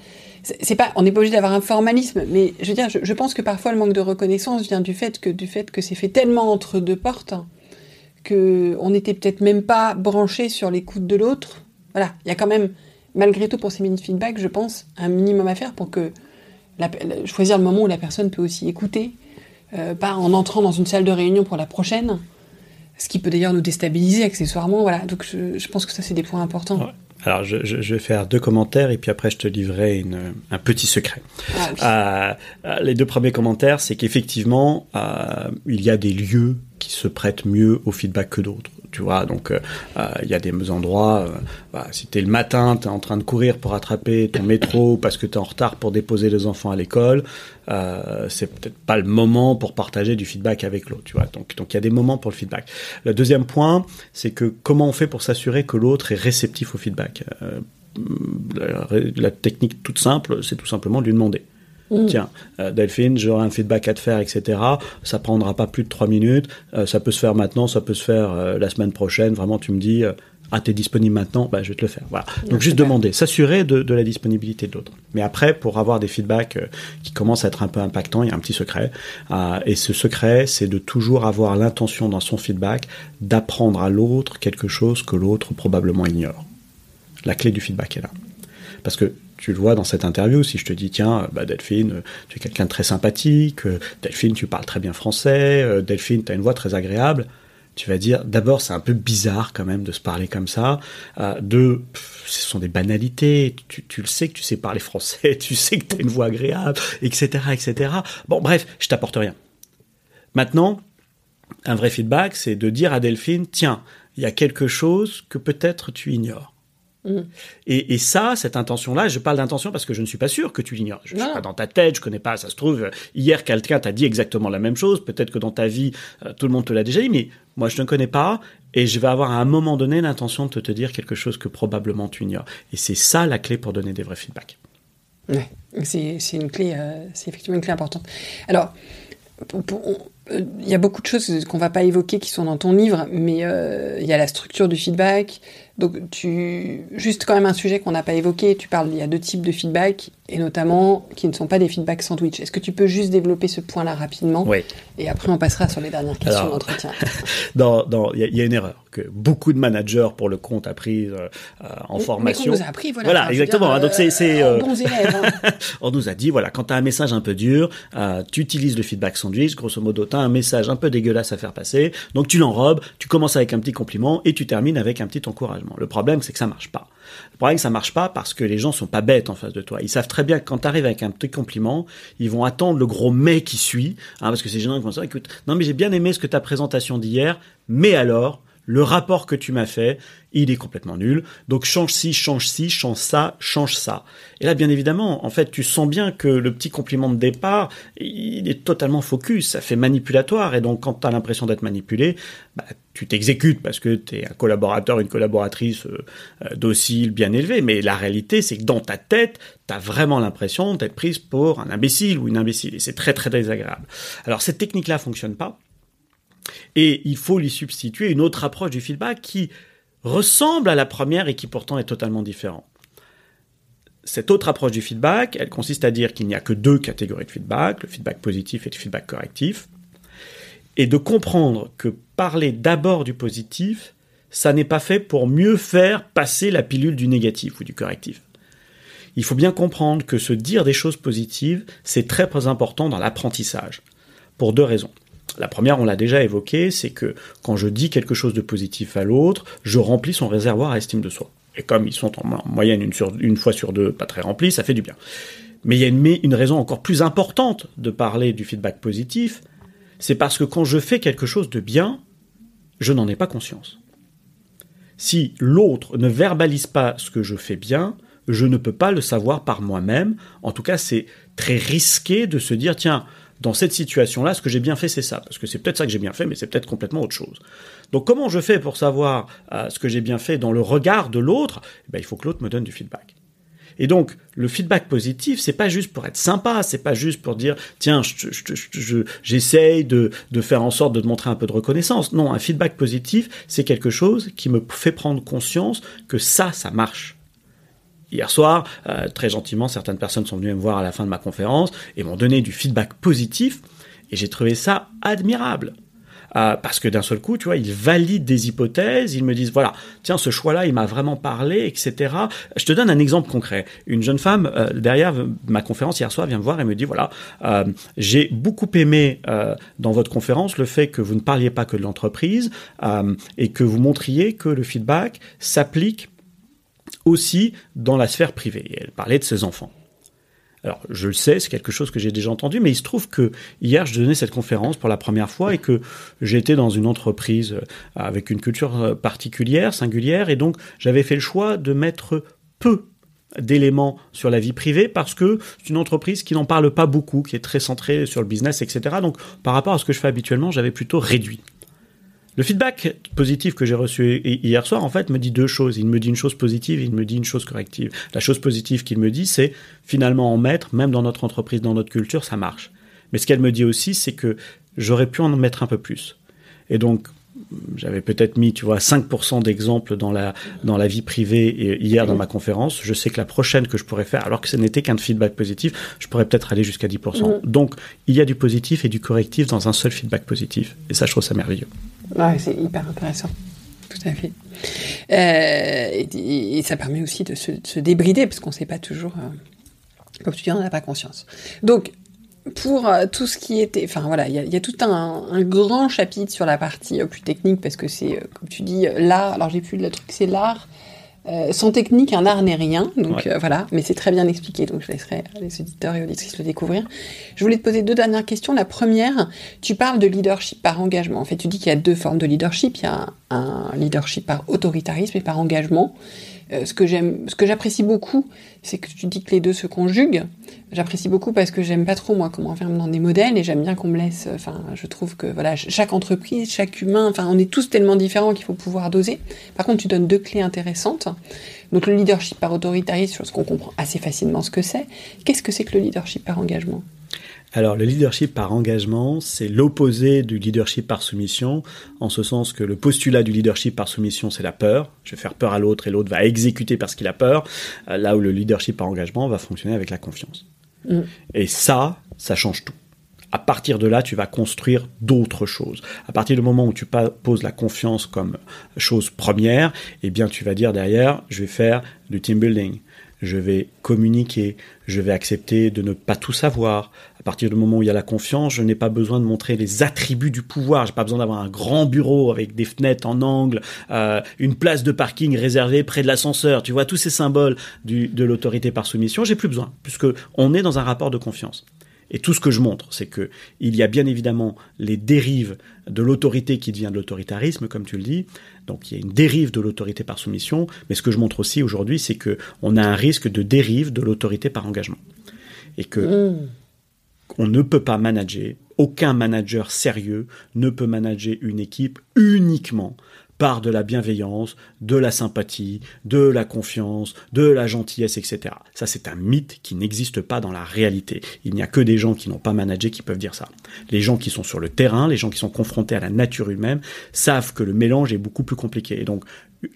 on n'est pas obligé d'avoir un formalisme, mais je veux dire, je pense que parfois le manque de reconnaissance vient du fait que c'est fait tellement entre 2 portes qu'on n'était peut-être même pas branché sur l'écoute de l'autre. Voilà, il y a quand même, malgré tout pour ces mini-feedbacks, je pense, un minimum à faire pour que choisir le moment où la personne peut aussi écouter, pas en entrant dans une salle de réunion pour la prochaine, ce qui peut d'ailleurs nous déstabiliser accessoirement. Voilà, donc je pense que ça c'est des points importants. Ouais. Alors, je vais faire 2 commentaires et puis après, je te livrerai un petit secret. Les 2 premiers commentaires, c'est qu'effectivement, il y a des lieux qui se prêtent mieux au feedback que d'autres. Tu vois, donc il y a des endroits, si t'es le matin, t'es en train de courir pour attraper ton métro parce que t'es en retard pour déposer les enfants à l'école, c'est peut-être pas le moment pour partager du feedback avec l'autre, tu vois. Donc il y a des moments pour le feedback. Le deuxième point, c'est que comment on fait pour s'assurer que l'autre est réceptif au feedback. La technique toute simple, c'est tout simplement de lui demander. Tiens, Delphine, j'aurai un feedback à te faire, etc. Ça prendra pas plus de 3 minutes. Ça peut se faire maintenant, ça peut se faire la semaine prochaine. Vraiment, tu me dis, t'es disponible maintenant, je vais te le faire. Voilà. Donc, juste demander, s'assurer de la disponibilité de l'autre. Mais après, pour avoir des feedbacks qui commencent à être un peu impactants, il y a un petit secret. Et ce secret, c'est de toujours avoir l'intention dans son feedback d'apprendre à l'autre quelque chose que l'autre probablement ignore. La clé du feedback est là. Parce que tu le vois dans cette interview, si je te dis, tiens, Delphine, tu es quelqu'un de très sympathique, Delphine, tu parles très bien français, Delphine, tu as une voix très agréable, tu vas dire, d'abord, c'est un peu bizarre quand même de se parler comme ça, ce sont des banalités, tu le sais que tu sais parler français, tu sais que tu as une voix agréable, etc., etc. Bon, bref, je t'apporte rien. Maintenant, un vrai feedback, c'est de dire à Delphine, tiens, il y a quelque chose que peut-être tu ignores. Et ça, cette intention-là, je parle d'intention parce que je ne suis pas sûr que tu l'ignores. Je ne suis pas dans ta tête, je connais pas, ça se trouve, hier, quelqu'un t'a dit exactement la même chose, peut-être que dans ta vie, tout le monde te l'a déjà dit, mais moi, je ne connais pas, et je vais avoir à un moment donné l'intention de te dire quelque chose que probablement tu ignores. Et c'est ça la clé pour donner des vrais feedbacks. Ouais, c'est une clé, c'est effectivement une clé importante. Alors, il y a beaucoup de choses qu'on va pas évoquer qui sont dans ton livre, mais il y a la structure du feedback. Donc, juste quand même un sujet qu'on n'a pas évoqué, il y a 2 types de feedback, et notamment qui ne sont pas des feedbacks sandwich. Est-ce que tu peux juste développer ce point-là rapidement ? Oui. Et après, on passera sur les dernières questions d'entretien. Il y a une erreur que beaucoup de managers pour le compte apprises en formation. Mais qu'on nous a appris, voilà. Voilà, exactement. Donc c'est bons élèves. Hein. On nous a dit, voilà, quand tu as un message un peu dur, tu utilises le feedback sandwich. Grosso modo, tu as un message un peu dégueulasse à faire passer, donc tu l'enrobes, tu commences avec un petit compliment et tu termines avec un petit encouragement. Le problème, c'est que ça marche pas. Le problème, c'est que ça marche pas parce que les gens sont pas bêtes en face de toi. Ils savent très bien que quand tu arrives avec un petit compliment, ils vont attendre le gros mais qui suit, parce que ces gens qui vont dire, écoute, non mais j'ai bien aimé ce que ta présentation d'hier, mais alors, le rapport que tu m'as fait, il est complètement nul. Donc change ci, change ça, change ça. Et là, bien évidemment, en fait, tu sens bien que le petit compliment de départ, il est totalement focus, ça fait manipulatoire. Et donc, quand tu as l'impression d'être manipulé, tu t'exécutes parce que tu es un collaborateur, une collaboratrice docile, bien élevée. Mais la réalité, c'est que dans ta tête, tu as vraiment l'impression d'être prise pour un imbécile ou une imbécile. Et c'est très, très désagréable. Alors, cette technique-là fonctionne pas. Et il faut lui substituer une autre approche du feedback qui ressemble à la première et qui pourtant est totalement différente. Cette autre approche du feedback, elle consiste à dire qu'il n'y a que 2 catégories de feedback, le feedback positif et le feedback correctif, et de comprendre que parler d'abord du positif, ça n'est pas fait pour mieux faire passer la pilule du négatif ou du correctif. Il faut bien comprendre que se dire des choses positives, c'est très très important dans l'apprentissage, pour 2 raisons. La première, on l'a déjà évoqué, c'est que quand je dis quelque chose de positif à l'autre, je remplis son réservoir à estime de soi. Et comme ils sont en moyenne une fois sur 2 pas très remplis, ça fait du bien. Mais il y a une raison encore plus importante de parler du feedback positif, c'est parce que quand je fais quelque chose de bien, je n'en ai pas conscience. Si l'autre ne verbalise pas ce que je fais bien, je ne peux pas le savoir par moi-même. En tout cas, c'est très risqué de se dire, tiens, dans cette situation-là, ce que j'ai bien fait, c'est ça. Parce que c'est peut-être ça que j'ai bien fait, mais c'est peut-être complètement autre chose. Donc, comment je fais pour savoir ce que j'ai bien fait dans le regard de l'autre ? Il faut que l'autre me donne du feedback. Et donc, le feedback positif, c'est pas juste pour être sympa, c'est pas juste pour dire, tiens, j'essaye de faire en sorte de te montrer un peu de reconnaissance. Non, un feedback positif, c'est quelque chose qui me fait prendre conscience que ça marche. Hier soir, très gentiment, certaines personnes sont venues me voir à la fin de ma conférence et m'ont donné du feedback positif et j'ai trouvé ça admirable. Parce que d'un seul coup, tu vois, ils valident des hypothèses, ils me disent, voilà, tiens, ce choix-là, il m'a vraiment parlé, etc. Je te donne un exemple concret. Une jeune femme, derrière ma conférence hier soir, vient me voir et me dit, voilà, j'ai beaucoup aimé dans votre conférence le fait que vous ne parliez pas que de l'entreprise et que vous montriez que le feedback s'applique aussi dans la sphère privée. Et elle parlait de ses enfants. Alors, je le sais, c'est quelque chose que j'ai déjà entendu, mais il se trouve que hier, je donnais cette conférence pour la première fois et que j'étais dans une entreprise avec une culture particulière, singulière, et donc j'avais fait le choix de mettre peu d'éléments sur la vie privée parce que c'est une entreprise qui n'en parle pas beaucoup, qui est très centrée sur le business, etc. Donc, par rapport à ce que je fais habituellement, j'avais plutôt réduit. Le feedback positif que j'ai reçu hier soir, en fait, me dit 2 choses. Il me dit une chose positive et il me dit une chose corrective. La chose positive qu'il me dit, c'est finalement en mettre, même dans notre entreprise, dans notre culture, ça marche. Mais ce qu'elle me dit aussi, c'est que j'aurais pu en mettre un peu plus. Et donc, j'avais peut-être mis, tu vois, 5% d'exemples dans la vie privée hier dans ma conférence. Je sais que la prochaine que je pourrais faire, alors que ce n'était qu'un feedback positif, je pourrais peut-être aller jusqu'à 10%. Donc, il y a du positif et du correctif dans un seul feedback positif. Et ça, je trouve ça merveilleux. Ouais, c'est hyper intéressant. Tout à fait. Et ça permet aussi de se débrider, parce qu'on ne sait pas toujours, comme tu dis, on n'a pas conscience. Donc, pour tout ce qui était... Enfin, voilà, il y a tout un grand chapitre sur la partie plus technique, parce que c'est, comme tu dis, l'art... Alors, j'ai plus le truc, c'est l'art... sans technique, un art n'est rien. Donc, voilà, mais c'est très bien expliqué, donc je laisserai les auditeurs et auditrices le découvrir. Je voulais te poser 2 dernières questions. La première, tu parles de leadership par engagement. En fait, tu dis qu'il y a 2 formes de leadership. Il y a un leadership par autoritarisme et par engagement. Ce que j'apprécie beaucoup, c'est que tu dis que les deux se conjuguent. J'apprécie beaucoup parce que j'aime pas trop, moi, qu'on m'enferme dans des modèles et j'aime bien qu'on me laisse, je trouve que, voilà, chaque entreprise, chaque humain, on est tous tellement différents qu'il faut pouvoir doser. Par contre, tu donnes deux clés intéressantes. Donc, le leadership par autoritarisme, chose qu'on comprend assez facilement ce que c'est. Qu'est-ce que c'est que le leadership par engagement ? Alors, le leadership par engagement, c'est l'opposé du leadership par soumission, en ce sens que le postulat du leadership par soumission, c'est la peur. Je vais faire peur à l'autre et l'autre va exécuter parce qu'il a peur, là où le leadership par engagement va fonctionner avec la confiance. Et ça change tout. À partir de là, tu vas construire d'autres choses. À partir du moment où tu poses la confiance comme chose première, eh bien, tu vas dire derrière, je vais faire du team building. Je vais communiquer, je vais accepter de ne pas tout savoir. À partir du moment où il y a la confiance, je n'ai pas besoin de montrer les attributs du pouvoir. J'ai pas besoin d'avoir un grand bureau avec des fenêtres en angle, une place de parking réservée près de l'ascenseur. Tu vois, tous ces symboles de l'autorité par soumission, j'ai plus besoin, puisque on est dans un rapport de confiance. Et tout ce que je montre, c'est que il y a bien évidemment les dérives de l'autorité qui devient de l'autoritarisme, comme tu le dis. Donc, il y a une dérive de l'autorité par soumission. Mais ce que je montre aussi aujourd'hui, c'est que on a un risque de dérive de l'autorité par engagement. Et que on ne peut pas manager, aucun manager sérieux ne peut manager une équipe uniquement par de la bienveillance, de la sympathie, de la confiance, de la gentillesse, etc. Ça, c'est un mythe qui n'existe pas dans la réalité. Il n'y a que des gens qui n'ont pas managé qui peuvent dire ça. Les gens qui sont sur le terrain, les gens qui sont confrontés à la nature humaine, savent que le mélange est beaucoup plus compliqué. Et donc,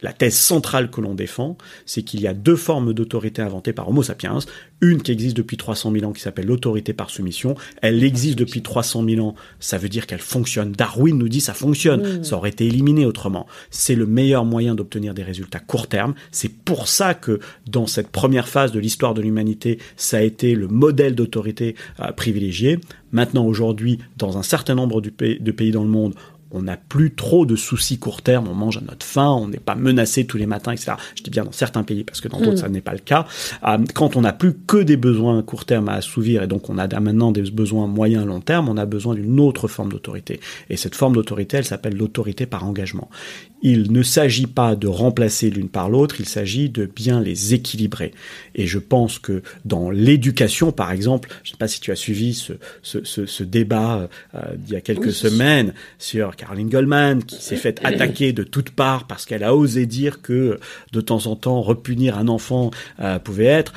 la thèse centrale que l'on défend, c'est qu'il y a deux formes d'autorité inventées par Homo sapiens. Une qui existe depuis 300 000 ans, qui s'appelle l'autorité par soumission. Elle existe depuis 300 000 ans, ça veut dire qu'elle fonctionne. Darwin nous dit ça fonctionne, ça aurait été éliminé autrement. C'est le meilleur moyen d'obtenir des résultats court terme. C'est pour ça que dans cette première phase de l'histoire de l'humanité, ça a été le modèle d'autorité privilégié. Maintenant, aujourd'hui, dans un certain nombre de pays dans le monde, on n'a plus trop de soucis court terme, on mange à notre faim, on n'est pas menacé tous les matins, etc. Je dis bien dans certains pays, parce que dans d'autres, ça n'est pas le cas. Quand on n'a plus que des besoins court terme à assouvir, et donc on a maintenant des besoins moyen long terme, on a besoin d'une autre forme d'autorité. Et cette forme d'autorité, elle s'appelle l'autorité par engagement. Il ne s'agit pas de remplacer l'une par l'autre, il s'agit de bien les équilibrer. Et je pense que dans l'éducation, par exemple, je ne sais pas si tu as suivi ce débat d'il y a quelques semaines sur Caroline Goldman, qui s'est fait attaquer de toutes parts parce qu'elle a osé dire que de temps en temps, repunir un enfant pouvait être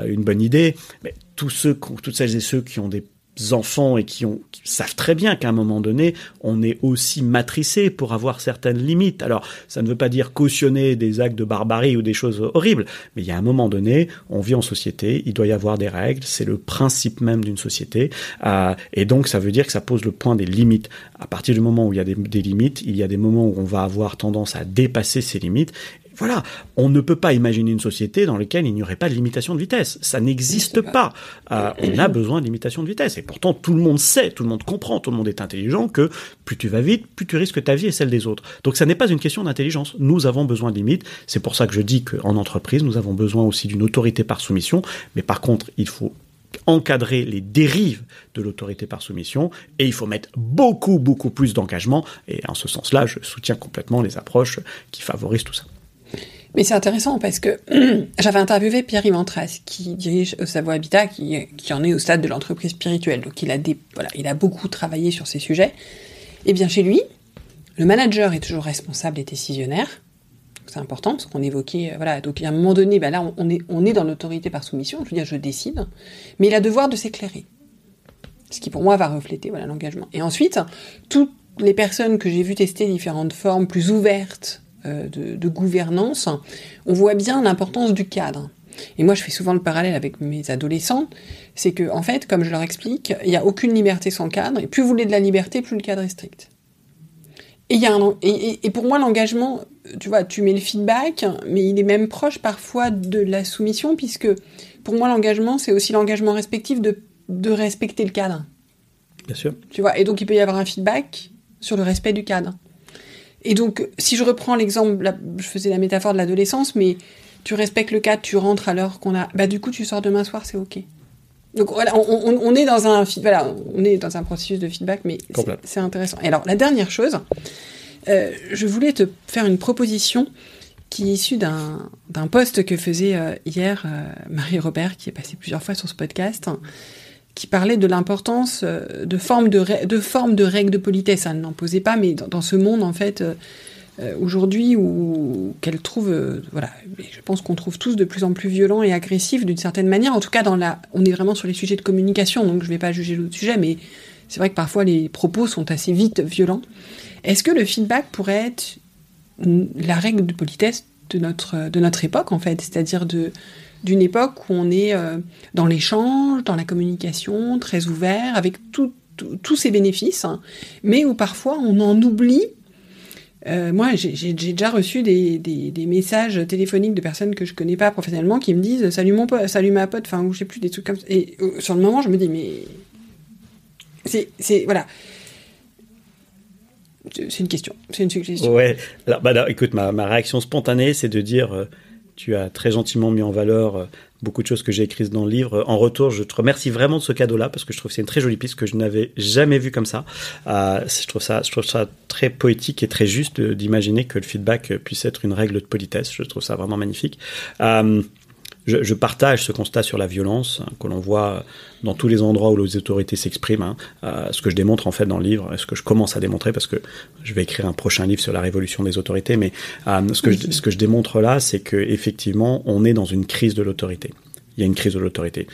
une bonne idée. Mais toutes celles et ceux qui ont des enfants et qui savent très bien qu'à un moment donné, on est aussi matricé pour avoir certaines limites. Alors, ça ne veut pas dire cautionner des actes de barbarie ou des choses horribles, mais il y a un moment donné, on vit en société, il doit y avoir des règles, c'est le principe même d'une société, et donc ça veut dire que ça pose le point des limites. À partir du moment où il y a des limites, il y a des moments où on va avoir tendance à dépasser ces limites. Voilà, on ne peut pas imaginer une société dans laquelle il n'y aurait pas de limitation de vitesse. Ça n'existe pas. On a besoin de limitation de vitesse. Et pourtant, tout le monde sait, tout le monde comprend, tout le monde est intelligent que plus tu vas vite, plus tu risques ta vie et celle des autres. Donc ça n'est pas une question d'intelligence. Nous avons besoin de limites. C'est pour ça que je dis qu'en entreprise, nous avons besoin aussi d'une autorité par soumission. Mais par contre, il faut encadrer les dérives de l'autorité par soumission et il faut mettre beaucoup, beaucoup plus d'engagement. Et en ce sens-là, je soutiens complètement les approches qui favorisent tout ça. Mais c'est intéressant parce que j'avais interviewé Pierre-Yves Antras, qui dirige Savoie Habitat, qui en est au stade de l'entreprise spirituelle. Donc il a beaucoup travaillé sur ces sujets. Et bien chez lui, le manager est toujours responsable et décisionnaire. Donc c'est important parce qu'on évoquait, donc à un moment donné, là on est dans l'autorité par soumission. Je veux dire, je décide, mais il a devoir de s'éclairer. Ce qui pour moi va refléter l'engagement. Et ensuite, toutes les personnes que j'ai vues tester différentes formes plus ouvertes de gouvernance, on voit bien l'importance du cadre. Et moi, je fais souvent le parallèle avec mes adolescents, c'est que, en fait, comme je leur explique, il n'y a aucune liberté sans cadre, et plus vous voulez de la liberté, plus le cadre est strict. Et pour moi, l'engagement, tu vois, tu mets le feedback, mais il est même proche parfois de la soumission, puisque pour moi, l'engagement, c'est aussi l'engagement respectif de respecter le cadre. Bien sûr. Tu vois, et donc il peut y avoir un feedback sur le respect du cadre. Et donc, si je reprends l'exemple, je faisais la métaphore de l'adolescence, mais tu respectes le cadre, tu rentres à l'heure qu'on a, du coup, tu sors demain soir, c'est OK. Donc voilà, on est dans un processus de feedback, mais c'est intéressant. Et alors, la dernière chose, je voulais te faire une proposition qui est issu d'un post que faisait hier Marie-Robert, qui est passée plusieurs fois sur ce podcast, qui parlait de l'importance de formes de règles de politesse. Elle n'en posait pas, mais dans ce monde, en fait, aujourd'hui, où qu'elle trouve... voilà, je pense qu'on trouve tous de plus en plus violents et agressifs d'une certaine manière. En tout cas, on est vraiment sur les sujets de communication, donc je ne vais pas juger l'autre sujet, mais c'est vrai que parfois les propos sont assez vite violents. Est-ce que le feedback pourrait être la règle de politesse de notre époque, en fait, c'est-à-dire d'une époque où on est dans l'échange, dans la communication, très ouvert, avec tous ses bénéfices, hein, mais où parfois on en oublie. Moi, j'ai déjà reçu des messages téléphoniques de personnes que je connais pas professionnellement qui me disent « Salut mon pote, salut ma pote », enfin, ou je sais plus, des trucs comme ça. Et sur le moment, je me dis « Mais... » voilà. C'est une question, c'est une suggestion. Ouais, alors, écoute, ma réaction spontanée, c'est de dire tu as très gentiment mis en valeur beaucoup de choses que j'ai écrites dans le livre. En retour, je te remercie vraiment de ce cadeau-là parce que je trouve que c'est une très jolie piste que je n'avais jamais vue comme ça. Je trouve ça très poétique et très juste d'imaginer que le feedback puisse être une règle de politesse. Je trouve ça vraiment magnifique. Je partage ce constat sur la violence que l'on voit dans tous les endroits où les autorités s'expriment. Ce que je démontre en fait dans le livre, ce que je commence à démontrer, parce que je vais écrire un prochain livre sur la révolution des autorités, mais ce que je démontre là, c'est que effectivement, on est dans une crise de l'autorité. Il y a une crise de l'autorité.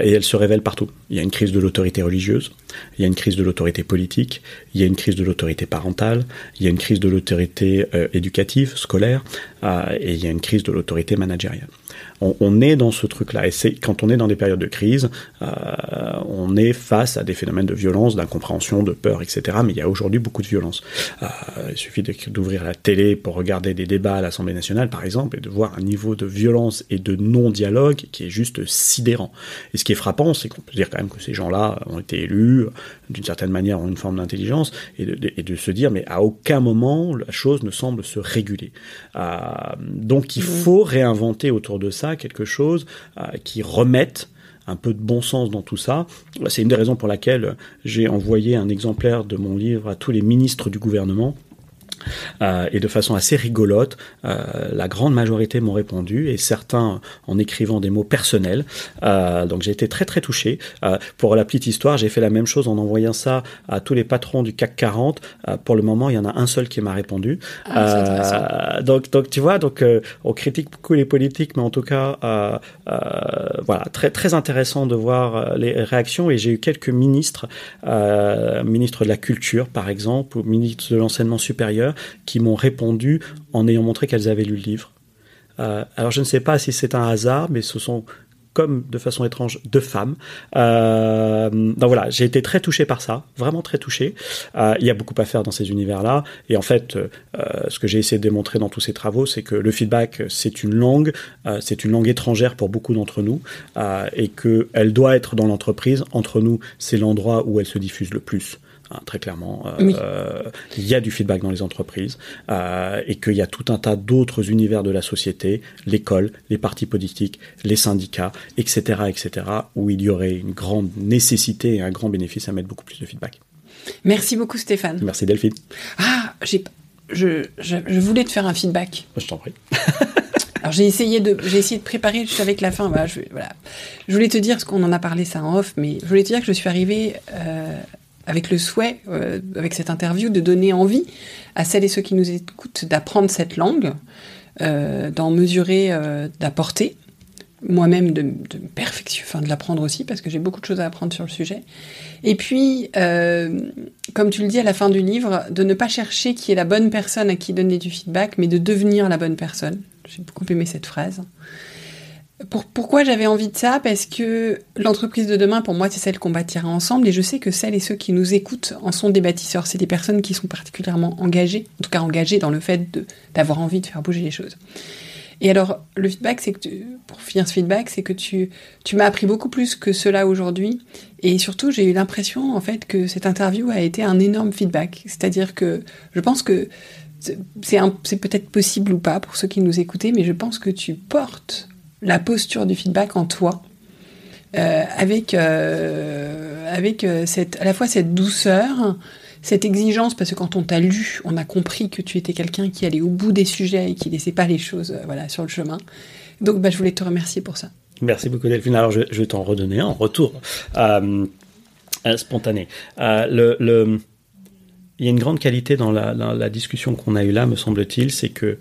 Et elle se révèle partout. Il y a une crise de l'autorité religieuse, il y a une crise de l'autorité politique, il y a une crise de l'autorité parentale, il y a une crise de l'autorité éducative, scolaire, et il y a une crise de l'autorité managériale. On est dans ce truc-là. Et quand on est dans des périodes de crise, on est face à des phénomènes de violence, d'incompréhension, de peur, etc. Mais il y a aujourd'hui beaucoup de violence. Il suffit d'ouvrir la télé pour regarder des débats à l'Assemblée nationale, par exemple, et de voir un niveau de violence et de non-dialogue qui est juste sidérant. Et ce qui est frappant, c'est qu'on peut dire quand même que ces gens-là ont été élus, d'une certaine manière ont une forme d'intelligence, et de se dire, mais à aucun moment, la chose ne semble se réguler. Donc il faut réinventer autour de ça quelque chose qui remette un peu de bon sens dans tout ça. C'est une des raisons pour laquelle j'ai envoyé un exemplaire de mon livre à tous les ministres du gouvernement. Et de façon assez rigolote, la grande majorité m'ont répondu, et certains en écrivant des mots personnels. Donc j'ai été très très touché. Pour la petite histoire, j'ai fait la même chose en envoyant ça à tous les patrons du CAC 40. Pour le moment, il y en a un seul qui m'a répondu. Donc tu vois, on critique beaucoup les politiques, mais en tout cas, voilà, très très intéressant de voir les réactions. Et j'ai eu quelques ministres, ministre de la Culture par exemple, ou ministre de l'Enseignement supérieur, qui m'ont répondu en ayant montré qu'elles avaient lu le livre. Alors je ne sais pas si c'est un hasard, mais ce sont, comme de façon étrange, 2 femmes. Donc voilà, j'ai été très touché par ça, vraiment très touché. Il y a beaucoup à faire dans ces univers-là. Et en fait, ce que j'ai essayé de démontrer dans tous ces travaux, c'est que le feedback, c'est une langue étrangère pour beaucoup d'entre nous, et qu'elle doit être dans l'entreprise. Entre nous, c'est l'endroit où elle se diffuse le plus. Très clairement, oui. Il y a du feedback dans les entreprises, et qu'il y a tout un tas d'autres univers de la société, l'école, les partis politiques, les syndicats, etc., où il y aurait une grande nécessité et un grand bénéfice à mettre beaucoup plus de feedback. Merci beaucoup Stéphane. Merci Delphine. Je voulais te faire un feedback. Je t'en prie. Alors j'ai essayé de préparer juste avec la fin. Je voulais te dire, parce qu'on en a parlé ça en off, mais je voulais te dire que je suis arrivée avec le souhait, avec cette interview, de donner envie à celles et ceux qui nous écoutent d'apprendre cette langue, d'en mesurer, d'apporter, moi-même de me perfectionner, enfin de l'apprendre aussi, parce que j'ai beaucoup de choses à apprendre sur le sujet. Et puis, comme tu le dis à la fin du livre, de ne pas chercher qui est la bonne personne à qui donner du feedback, mais de devenir la bonne personne. J'ai beaucoup aimé cette phrase. Pourquoi j'avais envie de ça ? Parce que l'entreprise de demain, pour moi, c'est celle qu'on bâtira ensemble, et je sais que celles et ceux qui nous écoutent en sont des bâtisseurs. C'est des personnes qui sont particulièrement engagées, en tout cas engagées dans le fait d'avoir envie de faire bouger les choses. Et alors, le feedback, c'est que pour finir ce feedback, c'est que tu m'as appris beaucoup plus que cela aujourd'hui, et surtout, j'ai eu l'impression, en fait, que cette interview a été un énorme feedback. C'est-à-dire que je pense que c'est peut-être possible ou pas pour ceux qui nous écoutaient, mais je pense que tu portes la posture du feedback en toi, avec à la fois cette douceur, cette exigence, parce que quand on t'a lu, on a compris que tu étais quelqu'un qui allait au bout des sujets et qui laissait pas les choses sur le chemin. Donc je voulais te remercier pour ça. Merci beaucoup Delphine. Alors je vais t'en redonner un en retour spontané. Il y a une grande qualité dans la discussion qu'on a eue là, me semble-t-il, c'est que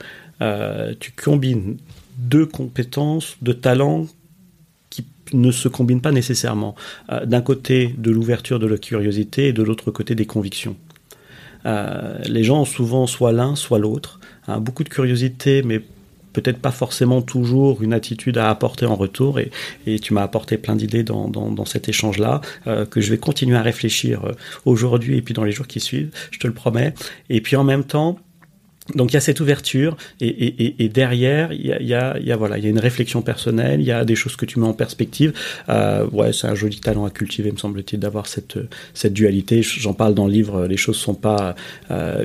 tu combines deux compétences, deux talents qui ne se combinent pas nécessairement. D'un côté, de l'ouverture, de la curiosité, et de l'autre côté, des convictions. Les gens ont souvent soit l'un, soit l'autre. Beaucoup de curiosité, mais peut-être pas forcément toujours une attitude à apporter en retour. Et tu m'as apporté plein d'idées dans cet échange-là, que je vais continuer à réfléchir aujourd'hui et puis dans les jours qui suivent, je te le promets. Et puis en même temps, donc il y a cette ouverture et derrière il y a une réflexion personnelle, il y a des choses que tu mets en perspective. C'est un joli talent à cultiver, me semble-t-il, d'avoir cette dualité. J'en parle dans le livre. Les choses sont pas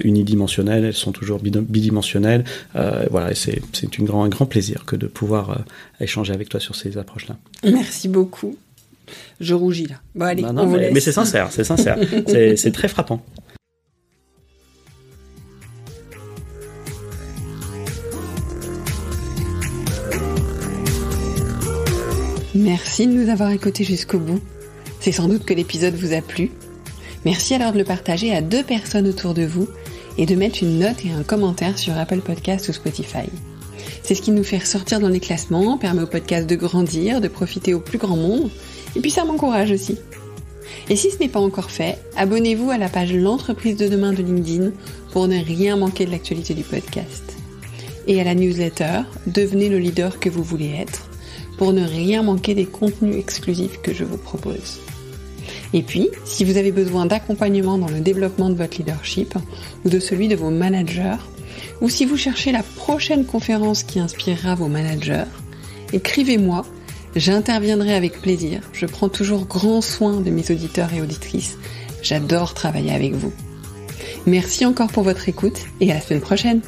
unidimensionnelles, elles sont toujours bidimensionnelles. Et c'est un grand plaisir que de pouvoir échanger avec toi sur ces approches-là. Merci beaucoup. Je rougis là. Bon allez, on vous laisse. Mais c'est sincère, c'est très frappant. Merci de nous avoir écoutés jusqu'au bout. C'est sans doute que l'épisode vous a plu. Merci alors de le partager à 2 personnes autour de vous et de mettre une note et un commentaire sur Apple Podcasts ou Spotify. C'est ce qui nous fait ressortir dans les classements, permet au podcast de grandir, de profiter au plus grand monde, et puis ça m'encourage aussi. Et si ce n'est pas encore fait, abonnez-vous à la page L'entreprise de demain de LinkedIn pour ne rien manquer de l'actualité du podcast. Et à la newsletter, devenez le leader que vous voulez être, pour ne rien manquer des contenus exclusifs que je vous propose. Et puis, si vous avez besoin d'accompagnement dans le développement de votre leadership ou de celui de vos managers, ou si vous cherchez la prochaine conférence qui inspirera vos managers, écrivez-moi, j'interviendrai avec plaisir. Je prends toujours grand soin de mes auditeurs et auditrices. J'adore travailler avec vous. Merci encore pour votre écoute et à la semaine prochaine.